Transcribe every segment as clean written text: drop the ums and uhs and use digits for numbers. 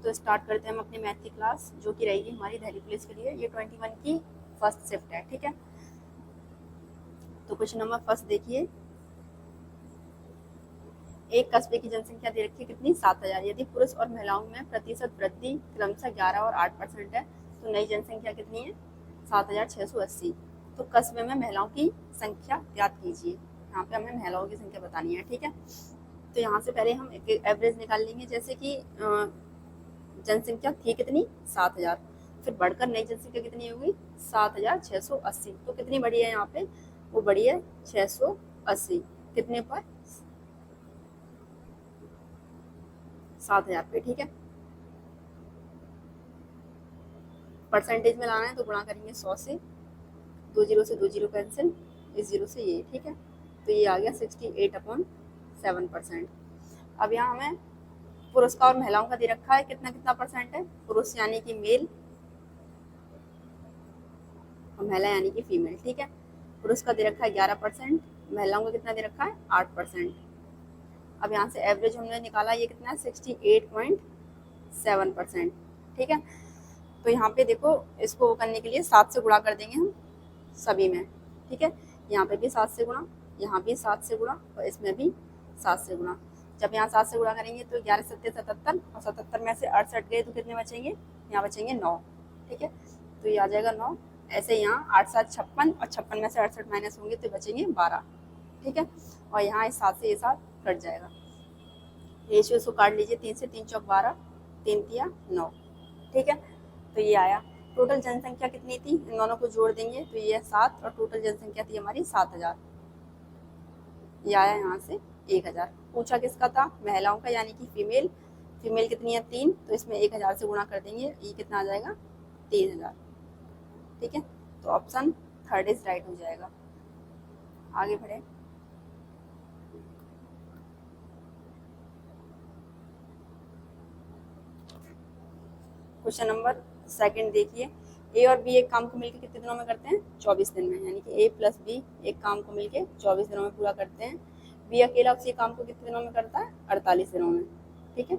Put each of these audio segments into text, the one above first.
तो स्टार्ट करते हैं हम अपनी मैथ की क्लास, जो कि रहेगी हमारी दिल्ली पुलिस के लिए। ये 21 की फर्स्ट शिफ्ट है, ठीक है। तो क्वेश्चन नंबर फर्स्ट देखिए, एक कस्बे की जनसंख्या दे रखी है कितनी, 7000। यदि पुरुष और महिलाओं में प्रतिशत वृद्धि क्रमशः 11 और 8% है, तो नई जनसंख्या कितनी है, 7680। तो कस्बे में महिलाओं की संख्या ज्ञात कीजिए। यहाँ पे हमें महिलाओं की संख्या बतानी है, ठीक है। तो यहाँ से पहले हम एक एवरेज निकाल लेंगे, जैसे कि जनसंख्या थी कितनी, 7000, फिर बढ़कर नई जनसंख्या कितनी होगी, 7680। तो कितनी बढ़ी है यहाँ पे, वो बढ़ी है 680। कितने पर, 7000 पे, ठीक है। परसेंटेज में लाना है तो गुणा करेंगे 100 से, 2 जीरो से 2 जीरो कैंसिल, इस जीरो से ये, ठीक है। तो ये आ गया 68/7%। अब यहाँ हमें पुरुष का और महिलाओं का दे रखा है, कितना कितना परसेंट है, पुरुष यानी कि मेल और महिला यानी कि फीमेल, ठीक है। पुरुष का दे रखा है 11%, महिलाओं का कितना दे रखा है, 8%। अब यहाँ से एवरेज हमने निकाला, ये कितना है, 68.7%, ठीक है। तो यहाँ पे देखो, इसको करने के लिए 7 से गुणा कर देंगे हम सभी में, ठीक है। यहाँ पे भी 7 से गुणा, यहाँ भी 7 से गुणा और इसमें भी 7 से गुणा। जब यहाँ 7 से गुणा करेंगे तो 11 सत्ते 77, और 77 में से 68 गए तो कितने बचेंगे, यहाँ बचेंगे 9, ठीक है। तो ये आ जाएगा 9। ऐसे यहाँ 8 7 56, और 56 में से 68 माइनस होंगे तो बचेंगे 12, ठीक है। और यहाँ इस 7 से ये 7 कट जाएगा। रेशियो इसको काट लीजिए, 3 से 3 चौक 12, 3 तिया 9, ठीक है। तो ये आया। टोटल जनसंख्या कितनी थी, इन दोनों को जोड़ देंगे तो ये 7, और टोटल जनसंख्या थी हमारी 7000। ये आया यहाँ से 1000। पूछा किसका था, महिलाओं का यानी कि फीमेल। फीमेल कितनी है, 3, तो इसमें 1000 से गुणा कर देंगे, ये कितना आ जाएगा, 3000, ठीक है। तो ऑप्शन थर्ड इज राइट हो जाएगा। आगे बढ़े। क्वेश्चन नंबर सेकंड देखिए, ए और बी एक काम को मिलकर कितने दिनों में करते हैं, 24 दिन में। यानी कि ए प्लस बी एक काम को मिलकर 24 दिनों में पूरा करते हैं। बी अकेला उसी काम को कितने दिनों में करता है, 48 दिनों में, ठीक है।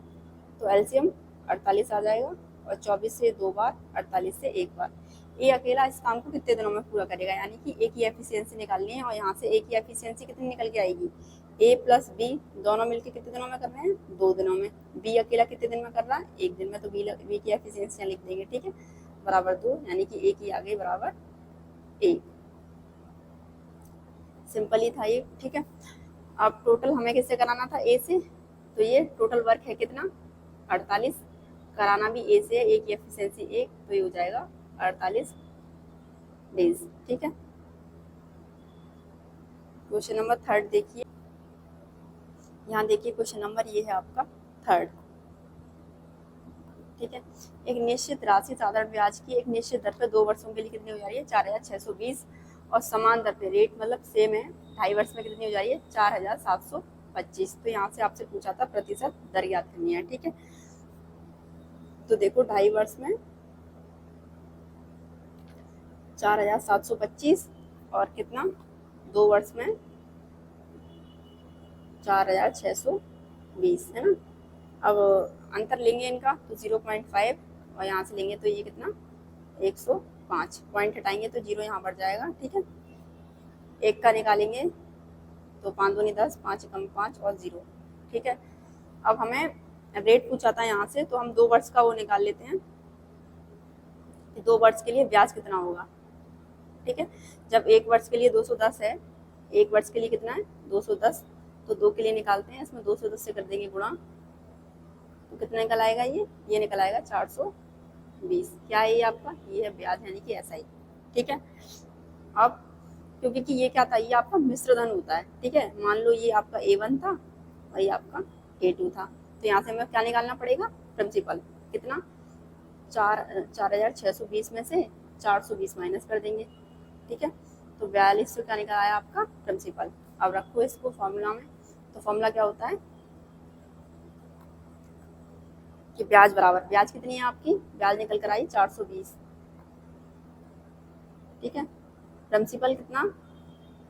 तो एलसीएम 48 आ जाएगा, और 24 से 2 बार, 48 से 1 बार। ए अकेला इस काम को कितने दिनों में पूरा करेगा, यानी कि ए की एफिशिएंसी निकालनी है, और यहाँ से ए की एफिशिएंसी कितनी निकल के आएगी, ए प्लस बी दोनों मिलकर कितने दिनों में कर रहे हैं, 2 दिनों में। बी अकेला कितने दिन में कर रहा है, 1 दिन में। तो बी की एफिशिएंसी लिख देंगे, ठीक है, बराबर 2, यानी कि ए की आ गई बराबर 1। सिंपल ही था ये, ठीक है। अब टोटल हमें किससे कराना था, ए से। तो ये टोटल वर्क है कितना, 48। कराना भी ए से है, ए की एफिशिएंसी 1, तो ये हो जाएगा 48 डेज, ठीक है। क्वेश्चन नंबर थर्ड देखिए, यहाँ देखिए क्वेश्चन नंबर ये है आपका थर्ड, ठीक है। एक निश्चित राशि साधारण ब्याज की एक निश्चित दर पर 2 वर्षों के लिए कितनी हो जा रही है, 4620, और समान दर पे रेट मतलब सेम है, 2.5 वर्ष में कितनी हो जा रही है, 4725। तो यहाँ से आपसे पूछा था प्रतिशत दर ज्ञात करनी है, ठीक है। तो देखो 2.5 वर्ष में 4725, और कितना, 2 वर्ष में 4620, है ना। अब अंतर लेंगे इनका तो 0.5, और यहाँ से लेंगे तो ये कितना, 105। पॉइंट हटाएंगे तो 0 यहाँ बढ़ जाएगा, ठीक है। 1 का निकालेंगे तो 5 दूनी 10, 5 कम 5 और 0, ठीक है। अब हमें रेट पूछा था यहाँ से, तो हम 2 वर्ष का वो निकाल लेते हैं कि 2 वर्ष के लिए ब्याज कितना होगा, ठीक है। जब 1 वर्ष के लिए 210 है, 1 वर्ष के लिए कितना है, 210, तो 2 के लिए निकालते हैं, इसमें 210 से कर देंगे गुणा, तो कितना निकल आएगा, ये निकल आएगा 420। क्या है ये आपका, ये है ब्याज यानी कि एसआई, ठीक है। अब क्योंकि कि ये क्या था, ये आपका मिश्र धन होता है, ठीक है। मान लो ये आपका A1 था और ये आपका A2 था, तो यहाँ से हमें क्या निकालना पड़ेगा, प्रिंसिपल। कितना, 4620 में से 420 माइनस कर देंगे, ठीक है। तो 42 से क्या निकल आया आपका प्रिंसिपल। अब रखो इसको फॉर्मूला में, तो फॉर्मूला क्या होता है कि ब्याज बराबर, ब्याज कितनी है आपकी, ब्याज निकल कर आई 420, ठीक है। प्रिंसिपल कितना,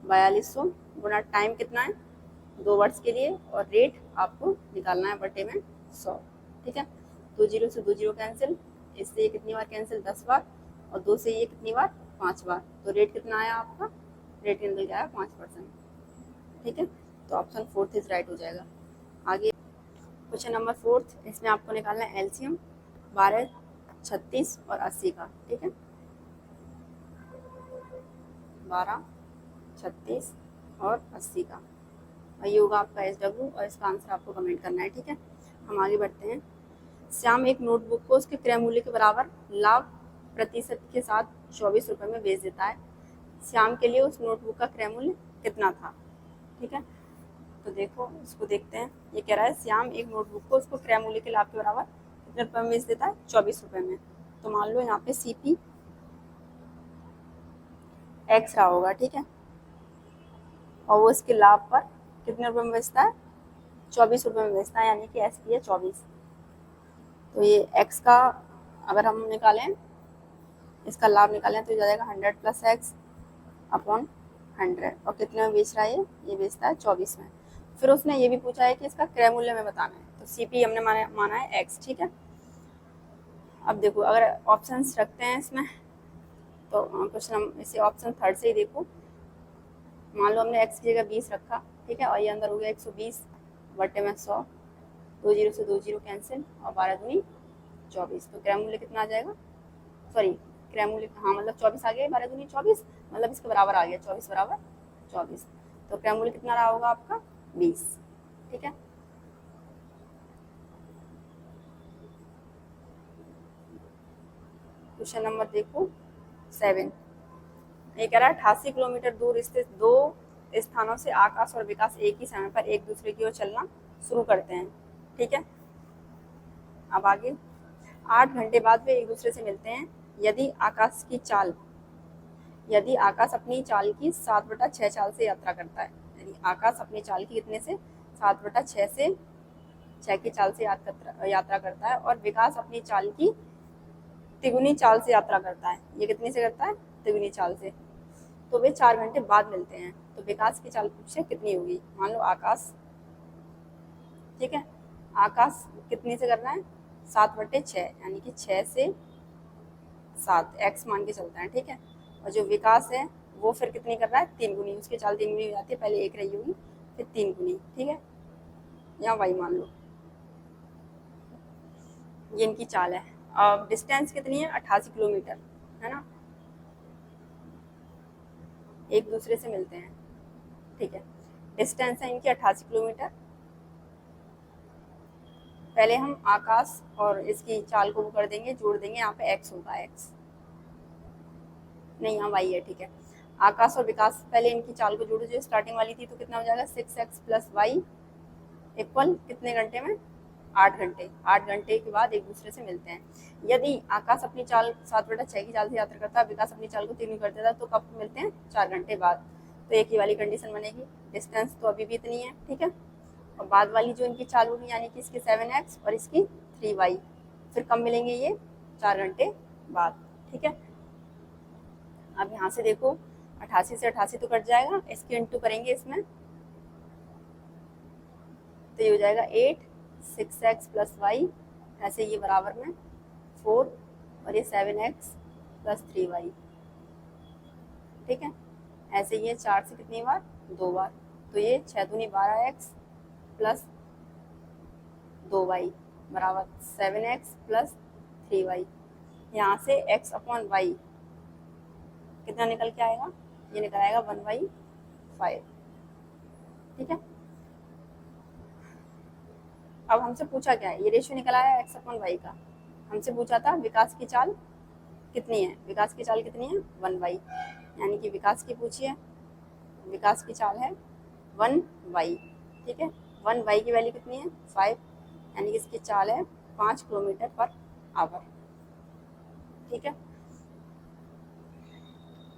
4200, गुना टाइम कितना है, 2 वर्ष के लिए, और रेट आपको निकालना है बटे में 100, ठीक है। 2 जीरो से 2 जीरो कैंसिल, इससे ये कितनी बार कैंसिल, 10 बार, और 2 से ये कितनी बार, 5 बार। तो रेट कितना आया आपका, रेट निकल गया 5%। ठीक है, तो ऑप्शन 4 इज राइट हो जाएगा। आगे क्वेश्चन नंबर 4, इसमें आपको निकालना है एलसीएम 12, 36 और 80 का। ठीक है, 12, 36 और 80 का, और ये होगा आपका SW, और इसका आंसर आपको कमेंट करना है। ठीक है, हम आगे बढ़ते हैं। श्याम एक नोटबुक को उसके क्रय मूल्य के बराबर लाभ प्रतिशत के साथ 24 रुपये में बेच देता है। श्याम के लिए उस नोटबुक का क्रय मूल्य कितना था। ठीक है, तो देखो इसको देखते हैं। ये कह रहा है श्याम एक नोटबुक को उसको क्रय मूल्य के लाभ के बराबर कितने रुपये में बेच देता है, 24 रुपये में। तो मान लो यहाँ पे CP X रहा होगा। ठीक है, और वो इसके लाभ पर कितने रुपये में बेचता है, 24 रुपये में बेचता है, यानी कि SP है 24। तो ये X का अगर हम निकालें, इसका लाभ निकालें, तो जाएगा 100 + X अपॉन 100, और कितने में बेच रहा है, ये बेचता है 24 में। फिर उसने ये भी पूछा है कि इसका क्रय मूल्य में बताना है, तो CP हमने माना है X। ठीक है, अब देखो अगर ऑप्शंस रखते हैं इसमें, तो क्वेश्चन हम इसे ऑप्शन 3 से ही देखो। मान लो हमने X की जगह 20 रखा। ठीक है, और ये अंदर हो गया 120 बटे में 100, 2 जीरो से 2 जीरो कैंसिल, और 12 दूनी 24। तो क्रय मूल्य कितना आ जाएगा, सॉरी क्रय मूल्य, हाँ मतलब 24 आ गया, 12 दूनी 24, मतलब इसके बराबर आ गया, 24 बराबर 24। तो क्रय मूल्य कितना रहा होगा आपका, 20। ठीक है, क्वेश्चन नंबर देखो 7। ये कह रहा है 88 किलोमीटर दूर स्थित 2 स्थानों से आकाश और विकास एक ही समय पर एक दूसरे की ओर चलना शुरू करते हैं। ठीक है, अब आगे 8 घंटे बाद वे एक दूसरे से मिलते हैं। यदि आकाश अपनी चाल की 7/6 चाल से यात्रा करता है, यानी आकाश अपनी चाल की कितने से, 7/6 से 6 की चाल से यात्रा करता है, और विकास अपनी चाल की तिगुनी चाल से यात्रा करता है। ये कितनी से करता है, तिगुनी चाल से। तो वे 4 घंटे बाद मिलते हैं। तो विकास की चाल पूछे कितनी होगी। मान लो आकाश, ठीक है, आकाश कितनी से कर रहा है, 7/6, यानी कि 6 से 7 x मान के चलता है। ठीक है, और जो विकास है वो फिर कितनी कर रहा है, 3 गुनी, उसकी चाल 3 गुनी हो जाती है, पहले 1 रही होगी फिर 3 गुनी। ठीक है, यहाँ y मान लो, ये इनकी चाल है। अब डिस्टेंस कितनी है, 88 किलोमीटर है ना, एक दूसरे से मिलते हैं। ठीक है, डिस्टेंस है इनकी 88 किलोमीटर। पहले हम आकाश और इसकी चाल को वो कर देंगे, जोड़ देंगे, यहाँ पे x होगा, x नहीं यहाँ y है। ठीक है, आकाश और विकास, पहले इनकी चाल को जोड़ो, जो स्टार्टिंग वाली थी, तो कितना हो जाएगा, 6x + y इक्वल कितने घंटे में, 8 घंटे। 8 घंटे के बाद एक दूसरे से मिलते हैं। यदि आकाश अपनी चाल 7/6 की चाल से यात्रा करता है, विकास अपनी चाल को 3 कर देता है, तो कब मिलते हैं, 4 घंटे बाद। तो एक ही वाली कंडीशन बनेगी, डिस्टेंस तो अभी भी इतनी है। ठीक है, और बाद वाली जो इनकी चाल होगी, यानी कि इसकी 7x और इसकी 3y, फिर कब मिलेंगे, ये 4 घंटे बाद। ठीक है, अब यहाँ से देखो 88 से 88 तो कट जाएगा, इसके इंटू करेंगे इसमें, तो ये हो जाएगा 8, 6x + y, ऐसे ये बराबर में 4, और ये 7x + 3y। ठीक है, ऐसे ये 4 से कितनी बार, 2 बार, तो ये 6 दूनी 12x + 2y बराबर 7x + 3y। यहाँ से x अपॉन y कितना निकल के आएगा, ये निकल आएगा 1/5। ठीक है, अब हमसे पूछा क्या है, ये रेशियो निकला है x अपॉन y का। हमसे पूछा था विकास की चाल कितनी है, विकास की चाल कितनी है, 1y, यानी कि विकास की पूछिए, विकास की चाल है 1y। ठीक है, 1y की वैल्यू कितनी है, 5, यानी कि इसकी चाल है 5 किलोमीटर/आवर। ठीक है,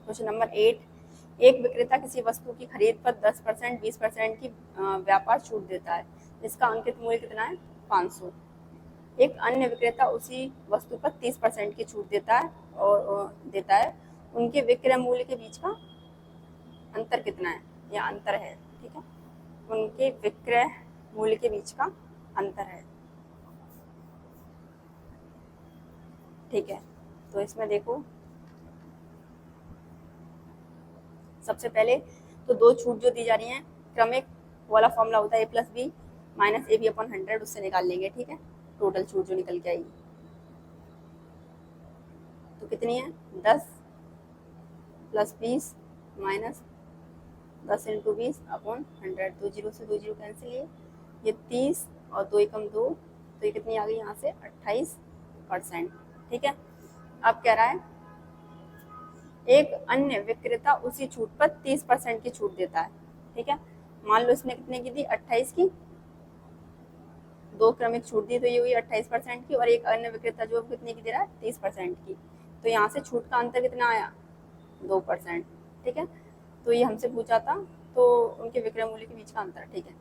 क्वेश्चन नंबर 8, एक विक्रेता किसी वस्तु की खरीद पर 10%, 20% की व्यापार छूट देता है, इसका अंकित मूल्य कितना है, 500। एक अन्य विक्रेता उसी वस्तु पर 30% की छूट देता है, उनके विक्रय मूल्य के बीच का अंतर कितना है, या अंतर है। ठीक है, उनके विक्रय मूल्य के बीच का अंतर है। ठीक है। तो इसमें देखो सबसे पहले तो दो छूट जो दी जा रही हैं, क्रमिक वाला फॉर्मूला होता है a+b-ab/100, उससे निकाल लेंगे। ठीक है, टोटल छूट जो निकल के आएगी तो कितनी है, 10 + 20 माइनस 10 × 20/100। तो 0 से 2 0 कैंसिल, ये 30 और 2 एकम 2, तो ये कितनी आ गई यहाँ से 28%। ठीक है, अब कह रहा है एक अन्य विक्रेता उसी छूट पर 30% की छूट देता है। ठीक है, मान लो इसने कितने की दी, 28 की, दो क्रमिक छूट दी तो ये हुई 28% की, और एक अन्य विक्रेता जो कितने की दे रहा है, 30% की। तो यहाँ से छूट का अंतर कितना आया, 2%। ठीक है, तो ये हमसे पूछा था, तो उनके विक्रय मूल्य के बीच का अंतर। ठीक है,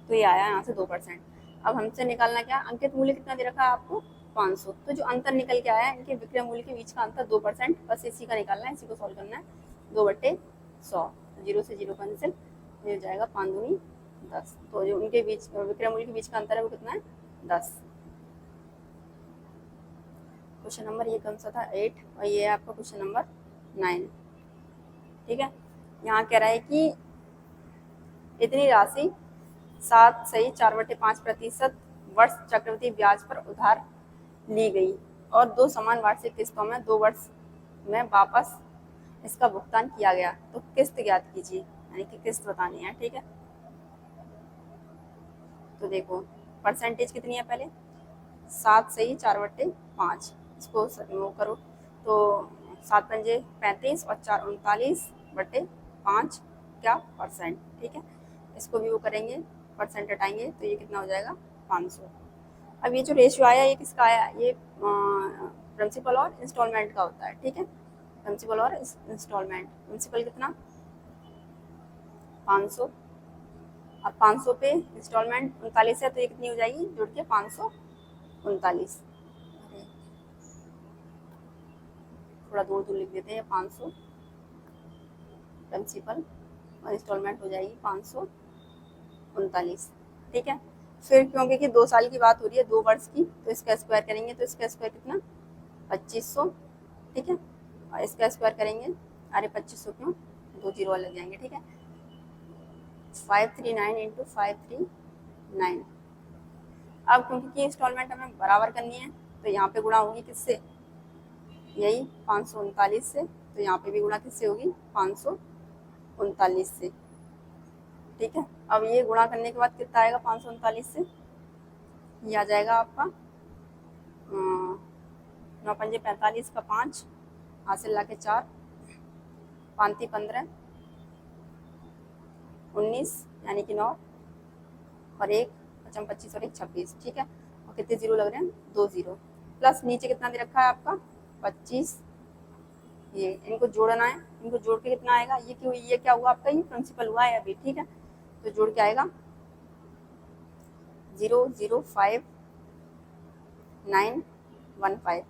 तो ये आया यहाँ से 2%। अब हमसे निकालना क्या, अंकित मूल्य कितना दे रखा है आपको, 500। तो जो अंतर निकल के आया है इनके विक्रय मूल्य के बीच का अंतर 2%, बस इसी का निकालना है, इसी को सॉल्व करना है। 2/100, 0 से 0 कैंसिल, मिल जाएगा 5 दूनी 10। तो जो उनके बीच विक्रय मूल्य के बीच का अंतर है वो कितना है, 10। क्वेश्चन नंबर ये कौन सा था, 8, और ये है आपका क्वेश्चन नंबर 9। ठीक है, यहाँ कह रहा है कि इतनी राशि 7.4/5% वर्ष चक्रवृद्धि ब्याज पर उधार ली गई और 2 समान वार्षिक किस्तों में 2 वर्ष में वापस इसका भुगतान किया गया। तो किस्त ज्ञात कीजिए, यानी कि किस्त बतानी है। ठीक है, तो देखो परसेंटेज कितनी है, पहले 7/4/5, इसको वो करो तो 7 पंजे 35 और 4 39/5 क्या परसेंट। ठीक है, इसको भी वो करेंगे, परसेंट हटाएंगे तो ये कितना हो जाएगा, 500। अब ये जो रेशियो आया ये किसका आया, ये प्रिंसिपल और इंस्टॉलमेंट का होता है। ठीक है, प्रिंसिपल और इंस्टॉलमेंट, प्रिंसिपल कितना 500, अब 500 पे इंस्टॉलमेंट 39 है, तो ये कितनी हो जाएगी, जुड़ के 539। थोड़ा दूर दूर लिख देते हैं, 500 प्रिंसिपल और इंस्टॉलमेंट हो जाएगी 539। ठीक है, फिर क्योंकि कि 2 साल की बात हो रही है, 2 वर्ष की, तो इसका स्क्वायर करेंगे तो इसका स्क्वायर कितना, 2500। ठीक है, और इसका स्क्वायर करेंगे, अरे 2500 क्यों, 2 जीरो लग जाएंगे। ठीक है, 539 × 539। अब क्योंकि इंस्टॉलमेंट हमें बराबर करनी है तो यहाँ पे गुणा होगी किससे, यही 539 से, तो यहाँ पे भी गुणा किससे होगी, 539 से। ठीक है, अब ये गुणा करने के बाद कितना आएगा 539 से, ये आ जाएगा आपका 9 पंजे 45 का 5, हासिल ला के 4, 5 15 19, यानी कि 9 और 1 55 25 और 1 26। ठीक है, और कितने जीरो लग रहे हैं, 2 जीरो, प्लस नीचे कितना दे रखा है आपका 25। ये इनको जोड़ना है, इनको जोड़ के कितना आएगा, ये क्यों, ये क्या हुआ आपका, ये प्रिंसिपल हुआ है अभी। ठीक है, तो जोड़ के आएगा 005,915।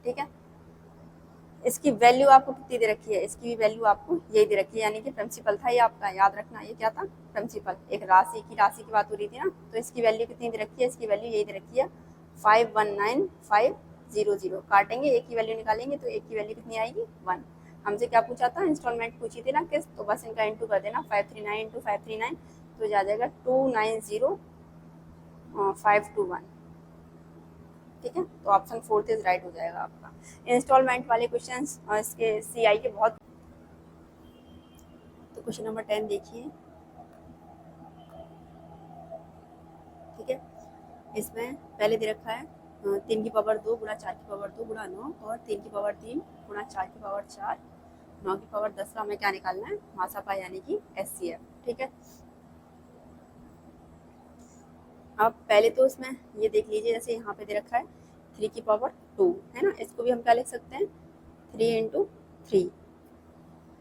ठीक है, इसकी वैल्यू आपको कितनी दे रखी है, इसकी भी वैल्यू आपको यही दे रखी है, यानी कि प्रिंसिपल था ये आपका, याद रखना ये क्या था, प्रिंसिपल। एक राशि की बात हो रही थी ना, तो इसकी वैल्यू कितनी दे रखी है, इसकी वैल्यू यही दे रखी है 519500। काटेंगे, एक की वैल्यू निकालेंगे तो एक की वैल्यू कितनी आएगी, 1। हमसे क्या पूछा था, इंस्टॉलमेंट पूछी थी ना किस्त, तो बस इनका इंटू कर देना, 539 × 539, तो जा जाएगा 290521। ठीक है, तो ऑप्शन 4 इज राइट हो जाएगा आपका। इंस्टॉलमेंट वाले क्वेश्चंस इसके सीआई के बहुत। तो क्वेश्चन नंबर 10 देखिए। ठीक है, इसमें पहले दे रखा है 3 की पावर 2 गुणा 4 की पावर 2 गुणा 9 और 3 की पावर 3 गुणा 4 की पावर 4, 9 की पावर 10 का हमें क्या निकालना है, मासापा यानी कि एचसीएफ। ठीक है, अब पहले तो इसमें ये देख लीजिए, जैसे यहाँ पे दे रखा है 3 की पावर 2 है ना, इसको भी हम क्या लिख सकते हैं, 3 × 3।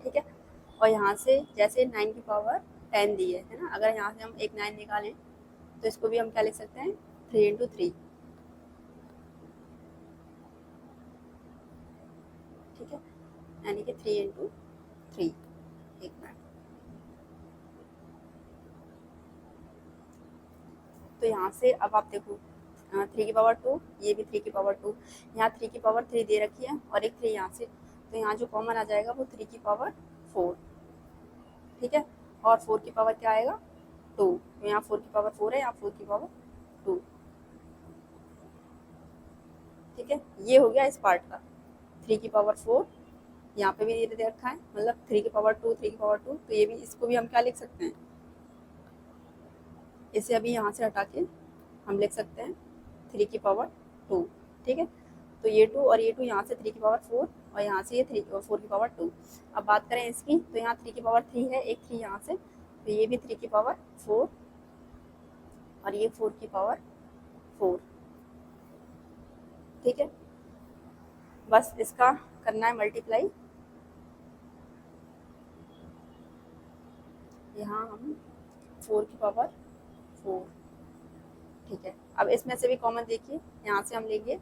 ठीक है, और यहाँ से जैसे 9 की पावर 10 दी है ना, अगर यहाँ से हम एक 9 निकालें तो इसको भी हम क्या लिख सकते हैं, 3 × 3। ठीक है, यानी कि 3 × 3। एक मिनट, तो यहाँ से अब आप देखो 3 की पावर 2, ये भी 3 की पावर 2, यहाँ 3 की पावर 3 दे रखी है और एक 3 यहाँ से, तो यहाँ जो कॉमन आ जाएगा वो 3 की पावर 4, ठीक है। और 4 की पावर क्या आएगा 2, तो यहाँ 4 की पावर 4 है, यहाँ 4 की पावर 2, ठीक है। ये हो गया इस पार्ट का। 3 की पावर 4 यहाँ पे भी दे रखा है, मतलब 3 की पावर 2, 3 की पावर 2, तो ये भी, इसको भी हम क्या लिख सकते हैं, इसे अभी यहाँ से हटा के हम लिख सकते हैं 3 की पावर 2, ठीक है। तो ये 2 और ये 2 यहाँ से 3 की पावर 4 और यहाँ से ये 3 और 4 की पावर 2। अब बात करें इसकी, तो यहाँ 3 की पावर 3 है, एक 3 यहाँ से, तो ये भी 3 की पावर 4 और ये 4 की पावर 4, ठीक है। बस इसका करना है मल्टीप्लाई, यहाँ हम 4 की पावर 4, ठीक है। अब इसमें से भी कॉमन देखिए, यहाँ से हम लेंगे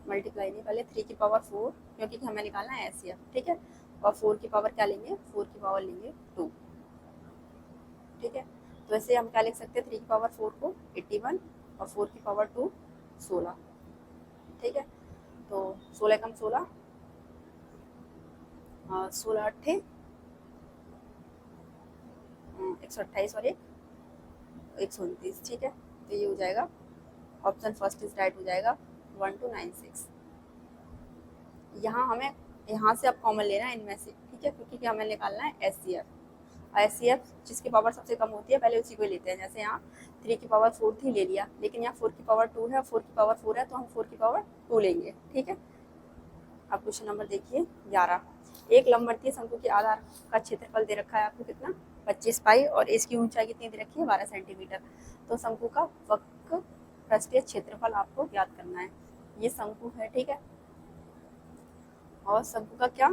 मल्टीप्लाई नहीं, पहले 3 की पावर 4, क्योंकि हमें निकालना है एचसीएफ, ठीक है। और 4 की पावर क्या लेंगे, 4 की पावर लेंगे 2, ठीक है। तो ऐसे हम क्या लिख सकते हैं, 3 की पावर 4 को 81 और 4 की पावर 2 16, ठीक है। तो 16 कम 16, 16 अट्ठे 128 और 129, ठीक है। तो ये हो जाएगा ऑप्शन फर्स्ट इज राइट, हो जाएगा 1296। यहाँ से अब कॉमन लेना है इनमें से, ठीक है, क्योंकि हमें निकालना है एचसीएफ। एचसीएफ जिसकी पावर सबसे कम होती है पहले उसी को ही लेते हैं। जैसे यहाँ 3 की पावर 4 थी, ले लिया, लेकिन यहाँ 4 की पावर 2 है और 4 की पावर 4 है, तो हम 4 की पावर 2 लेंगे, ठीक है। अब क्वेश्चन नंबर देखिए 11। एक लंबवतीय शंकु के आधार का क्षेत्रफल दे रखा है आपको कितना, 25 पाई, और इसकी ऊंचाई कितनी दे रखी है, 12 सेंटीमीटर। तो शंकु का वक्र पृष्ठीय क्षेत्रफल आपको ज्ञात करना है। ये शंकु है, ठीक है, और शंकु का क्या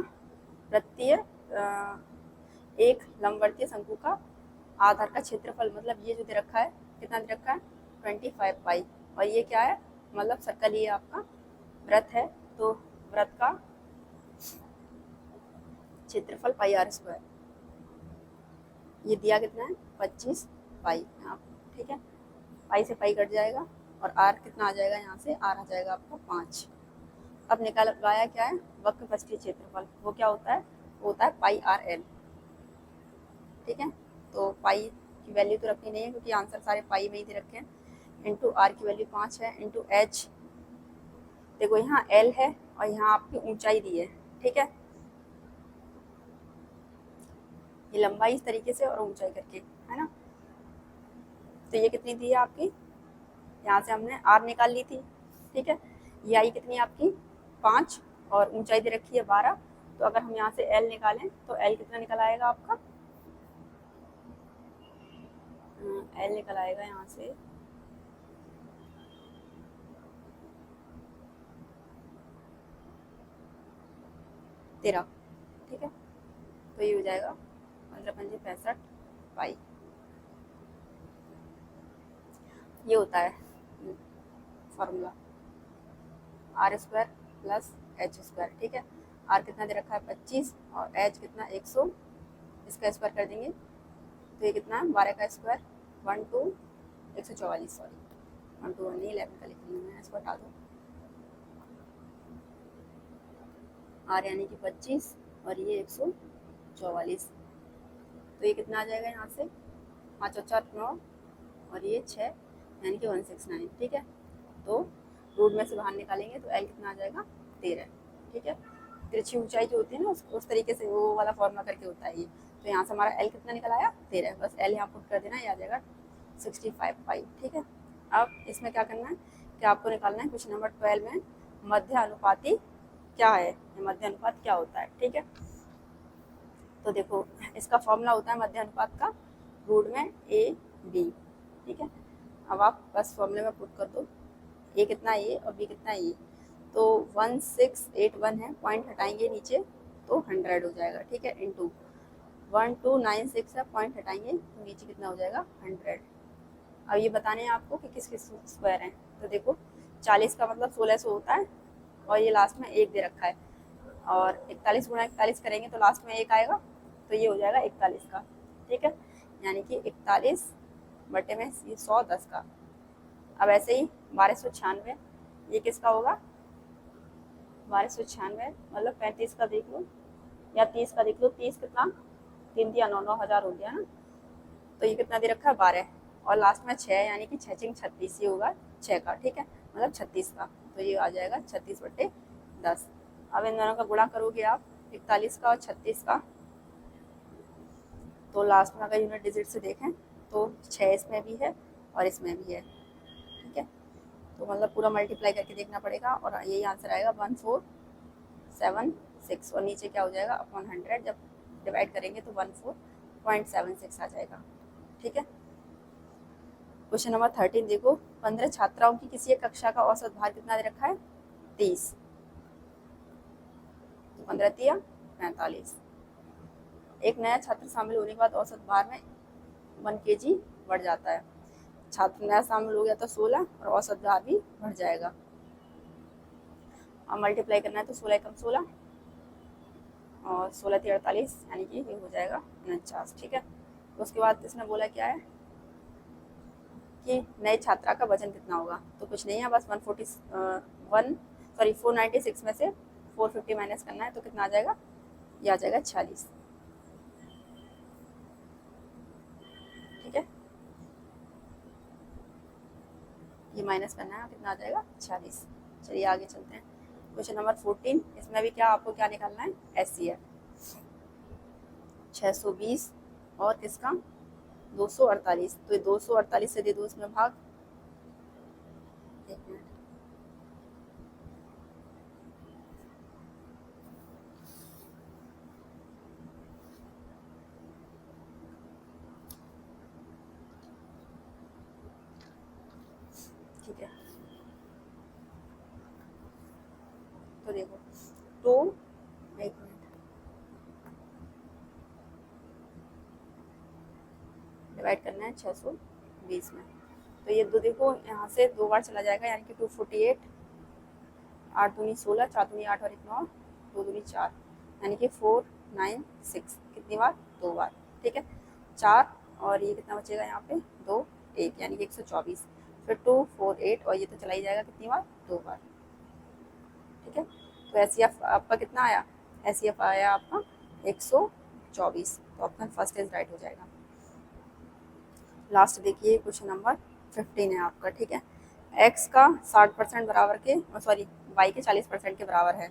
वृत्तीय एक लंबवतीय शंकु का आधार का क्षेत्रफल, मतलब ये जो दे रखा है कितना दे रखा है 25 पाई, और ये क्या है, मतलब सर्कल, ये आपका वृत्त है, तो वृत्त का क्षेत्रफल पाई आर स्क्वायर, ये दिया कितना है 25 पाई यहाँ, ठीक है। पाई से पाई कट जाएगा और आर कितना आ जाएगा, यहाँ से आर आ जाएगा आपका 5। अब निकाला क्या है वक्र पृष्ठीय क्षेत्रफल, वो क्या होता है, वो होता है पाई आर एल, ठीक है। तो पाई की वैल्यू तो रखनी नहीं है क्योंकि आंसर सारे पाई में ही दे रखे हैं, इंटू आर की वैल्यू 5 है, इंटू एच, देखो यहाँ एल है और यहाँ आपकी ऊंचाई दी है, ठीक है, ये लंबाई इस तरीके से और ऊंचाई करके, है ना। तो ये कितनी दी है आपकी, यहाँ से हमने आर निकाल ली थी, ठीक है। ये आई कितनी आपकी 5 और ऊंचाई दे रखी है 12, तो अगर हम यहाँ से एल निकालें तो एल कितना निकल आएगा आपका, एल निकल आएगा यहाँ से 13, ठीक है। तो ये हो जाएगा 15×5 पाई, ये होता है formula R square plus H square, ठीक है। आर कितना दे रखा है 25 और एच कितना 100, इसका स्क्वायर कर देंगे तो ये कितना है 12 का स्क्वायर 144, सॉरी 1 नहीं 11 का लिख रही हूँ मैं, इसको हटा दो। आर यानी कि 25 और ये 144, तो ये कितना आ जाएगा यहाँ से 5 और 4 9 और ये 6 यानी कि 169, ठीक है। तो रूट में से बाहर निकालेंगे तो एल कितना आ जाएगा 13, ठीक है। तिरछी ऊंचाई जो होती है ना उस तरीके से वो वाला फॉर्मूला करके होता है ये। तो यहाँ से हमारा एल कितना निकल आया 13, बस एल यहाँ पुट कर देना, ये आ जाएगा 65 पाई, ठीक है। अब इसमें क्या करना है कि आपको निकालना है क्वेश्चन नंबर 12 में मध्य अनुपाती क्या है, ये मध्य अनुपात क्या होता है, ठीक है। तो देखो इसका फॉर्मूला होता है मध्य अनुपात का रूट में ए बी, ठीक है। अब आप बस फॉर्मूले में पुट कर दो, ए कितना ए और बी कितना ए, तो 1681 है, पॉइंट हटाएंगे नीचे तो 100 हो जाएगा, ठीक है, इंटू 1296 है, पॉइंट हटाएंगे तो नीचे कितना हो जाएगा 100। अब ये बताने हैं आपको कि किस किस स्क्वायर हैं, तो देखो 40 का मतलब 1600 होता है और ये लास्ट में 1 दे रखा है, और 41 गुणा 41 करेंगे तो लास्ट में 1 आएगा, तो ये हो जाएगा 41 का, ठीक है। यानी कि 41 बटे में ये 110 का, अब ऐसे ही 1296 ये किसका होगा, 1296 मतलब 35 का देख लो या 30 का देख लो, 30 कितना, 3 3 9 9 हज़ार हो गया ना, तो ये कितना दे रखा है 12, और लास्ट में 6 यानी कि 6 6 36 ये होगा 6 का, ठीक है, मतलब 36 का, तो ये आ जाएगा 36/10। अब इन दोनों का गुणा करोगे आप 41 का और 36 का, तो लास्ट में अगर यूनिट डिजिट से देखें तो 6 इसमें भी है और इसमें भी है, ठीक है, तो मतलब पूरा मल्टीप्लाई करके देखना पड़ेगा, और यही आंसर आएगा 1476, और नीचे क्या हो जाएगा अपॉन 100, जब डिवाइड करेंगे तो 14.76 आ जाएगा, ठीक है। क्वेश्चन नंबर 13 देखो, 15 छात्राओं की किसी एक कक्षा का औसत भार कितना दे रखा है 30, तो 15 तिया 45, एक नया छात्र शामिल होने के बाद औसत भार में 1 kg बढ़ जाता है, छात्र नया शामिल हो गया तो 16 और औसत भार भी बढ़ जाएगा। अब मल्टीप्लाई करना है तो 16 एकम 16 और 16 × 48 यानी कि ये हो जाएगा 49, ठीक है। तो उसके बाद इसने बोला क्या है कि नए छात्रा का वजन कितना होगा, तो कुछ नहीं है, बस 496 में से 450 माइनस करना है, तो कितना आ जाएगा, ये आ जाएगा 46, ठीक है, ये माइनस करना है, कितना आ जाएगा 46। चलिए आगे चलते हैं, क्वेश्चन नंबर 14, इसमें भी क्या आपको क्या निकालना है, SCF 620 और किसका 248, तो 248 से दे दो इसमें भाग, एक मिनट, ठीक है, तो देखो टू, एक मिनट, डिवाइड करना है 620 में, तो ये दो देखो यहाँ से 2 बार चला जाएगा, यानी कि 248, 8 दूनी 16, 4 दूनी 8 और 1 9, 2 दूनी 4, यानी कि 496, कितनी बार 2 बार, ठीक है, 4 और ये कितना बचेगा यहाँ पे 2 1 यानी कि 124, फिर 248 और ये तो चला ही जाएगा कितनी बार 2 बार, ठीक है। तो SCF आपका कितना आया, SCF आया आपका 124, तो ऑप्शन फर्स्ट इज राइट हो जाएगा। लास्ट देखिए क्वेश्चन नंबर 15 है आपका, ठीक है, x का 60% बराबर के सॉरी y के 40% के बराबर है,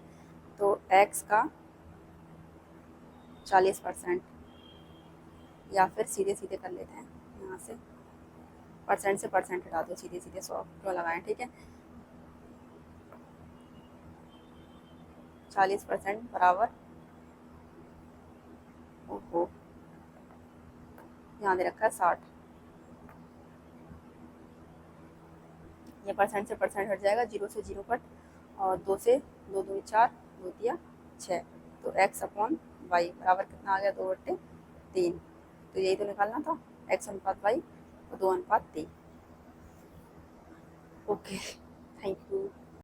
तो x का 40%, या फिर सीधे सीधे कर लेते हैं यहाँ से, परसेंट से परसेंट हटा दो, सीधे सीधे 100 क्यों लगाएं, ठीक है, 40% बराबर, ओहो यहाँ दे रखा है 60, ये परसेंट से परसेंट हट जाएगा, 0 से 0 कट, और 2 से 2 दूनी 4, 2 तिया 6, तो x अपॉन y बराबर कितना आ गया 2/3, तो यही तो निकालना था, x अनुपात y और 2 अनुपात 3। Okay, thank you.